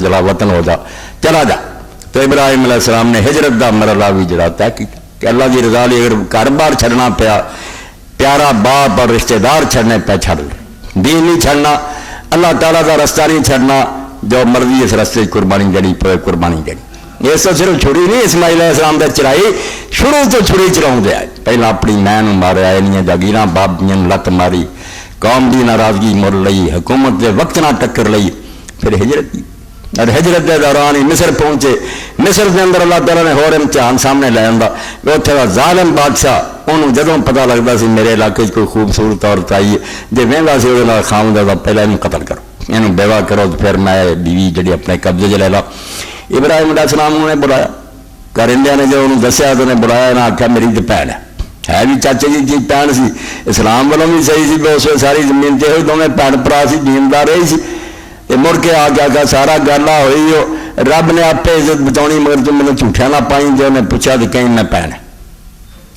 जला वतन हो जा, चला जा। तो इब्राहिम अलैहिस्सलाम ने हिजरत का मरला भी जड़ा तय किया कि अल्लाह की रजा लिए अगर घर बार छड़ना पिया, प्यारा बाप और रिश्तेदार छड़ने पे छड़ ले, दीन नहीं छड़ना, अल्लाह ताला का रस्ता नहीं छड़ना, जो मर्जी इस रस्ते कुर्बानी देनी पे कुर्बानी देनी। इस तो सिर्फ छुरी नहीं इस्माइल अलैहिस्सलाम ने चलाई, शुरू तो छुरी चलाते आए। पहला अपनी मैं मारिया, इनिया जागीर बाबियां लत मारी, कौम की नाराजगी मुल लई, हुकूमत के वक्त ना टक्कर लई, फिर हिजरत की। और हिजरत के दौरान ही मिस्र पहुंचे। मिस्र के अंदर अल्लाह ताला ने होर इम्तिहान सामने लै आंदा। उत्थे दा जालिम बादशाह उन्होंने जदों पता लगता सी मेरे इलाके कोई खूबसूरत औरत आई है, जो वहदा सी वो खामदा था पहले इन्हू कतल करो, इन्हू बेवा करो, तो फिर मैं बीवी जी अपने कब्जे च लै ला। इब्राहिम अलैहिस्सलाम ने बुलाया, करिंदिया ने जो उन्होंने दसिया तो उन्हें बुलाया, ना आख्या मेरी तो भैन है भी चाचे जी भैन सी, इस्लाम वालों भी सही सी, उस सारी जमीन से दोवें भैन भरा सी, दीनदार रही सी। मुड़ के आ गया सारा गल हुई हो, रब ने आपे इज्जत बचानी, मगर तू मैंने झूठिया ना पाई। जो उन्हें पूछा तो कहीं मैं भैन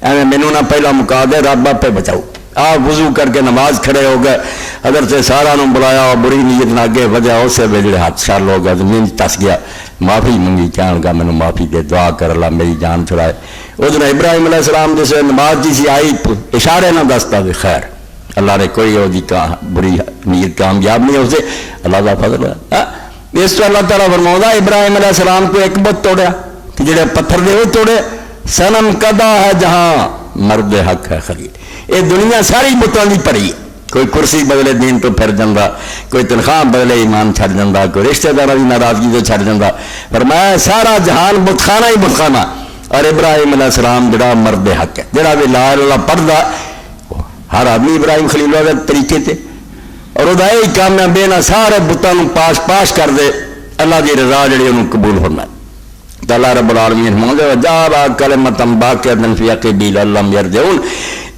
एवं मैनू ना पहला मुका दे, रब आपे बचाऊ। आ वजू करके नमाज खड़े हो गए, अगर से सारा बुलाया और बुरी नीयत ना अगे वजह उस वे हाथ छल हो गया, जमीन तस गया, माफ़ी मंगी, कह लगा मैनू माफ़ी दे, दुआ कर अल्लाह मेरी जान छुड़ाए। उस दिन इब्राहिम अलैहिस्सलाम जिस नमाज जी सी आई, इशारे ना दसता भी खैर अल्लाह ने कोई वो बुरी नीयत कामयाब नहीं, उसे अल्लाह का फजल है। इस तो अल्लाह ताला फरमाउंदा इब्राहिम अलैहिस्सलाम को एक बुत तोड़िया कि जेड़े पत्थर दे वो तोड़े, सनम कदा है जहां मर्द हक है खलील। ये दुनिया सारी बुतों की भरी है, कोई कुर्सी बदले दीन तो फिर जाता, कोई तनख्वाह बदले ईमान छड़ जाता, कोई रिश्तेदार की नाराजगी तो छड़ जाता, पर मैं सारा जहान बुतखाना ही बुतखाना। और इब्राहिम अलैहिस्सलाम जड़ा मर्द हक है, जड़ा भी ला इलाहा पढ़दा हर आदमी इब्राहिम खलील के तरीके से, और वह यही काम है बेना सारे बुतों पाश पाश कर दे, अल्लाह की रजा जी उन्होंने कबूल होना। तो अल्लाह रब्बुल आलमीन फरमांदा जाबा कलिमतन बाक़ियतन फ़ी अक़ीबिल लम यरजिऊन।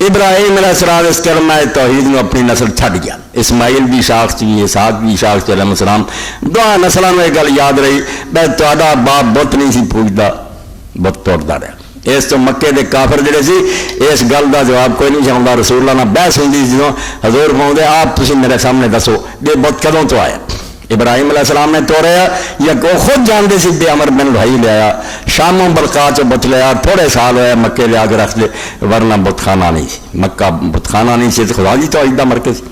इब्राहिम अलैहिस्सलाम इस कलमा तौहीद में अपनी नस्ल छड़ गया। इस्माइल भी इशाक सी, इसहाक भी इशाक सी अलैहिस्सलाम, दोहां नस्लों में गल याद रही, मैं तुहाडा बाप बुत नहीं सी पूजदा, बुत तोड़दा रहा। इस तो मक्के के काफिर जोड़े सी इस गल का जवाब कोई नहीं चाहता। रसूल ना बहस होंगी जो हजूर पाँदे आप तुम मेरे सामने दसो ये बुत कदों तो आया। इब्राहिम अलैहिस्सलाम ने तोड़िया या वो खुद जानते सी बेअमर बिन लुहाई लिया, शामों बलका चो बुत लिया, थोड़े साल होया मक्के लिया के रख दे, वरना बुतखाना नहीं सी, मक्का बुतखाना नहीं सी, खुदा जी तो इदा मरके सी।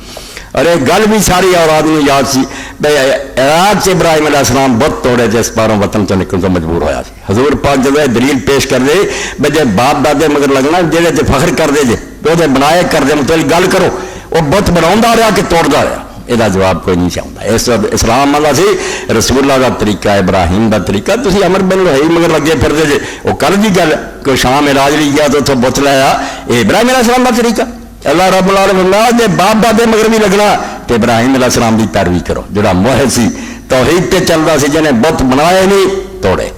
और एक गल भी सारी औलाद में याद सी भाई इराक से इब्राहिम अलैहिस्सलाम बुत तोड़े जिस पारों वतन चो निकल तो मजबूर होया सी। हजूर पाक जब दलील पेश कर दे भाई जे बाप दादे मगर लगना जेड़े जे फख्र कर दे जे वो बनाए कर दे, मतलब गल करो वो बुत बनाता रहा कि तोड़ता रहा, यदा जवाब कोई नहीं चाहता। इस इस्लाम वाला सी रसूलुल्लाह का तरीका, इब्राहिम का तरीका। तुम अमर बिन लुहाई मगर लगे फिरदे जे, वो कल की गल कोई शाम इलाज नहीं गया तो उतो बुत लाया, ये इब्राहिम अलैहिस्सलाम का तरीका। अल्लाह रब्बुल आलमीन जे बाप दादे मगर भी लगना तो इब्राहिम अलैहिस्सलाम की पैरवी करो, जोड़ा मुहिद सी तौहीद ते चलता सी, जिन्हें बुत बनाए नहीं तोड़े।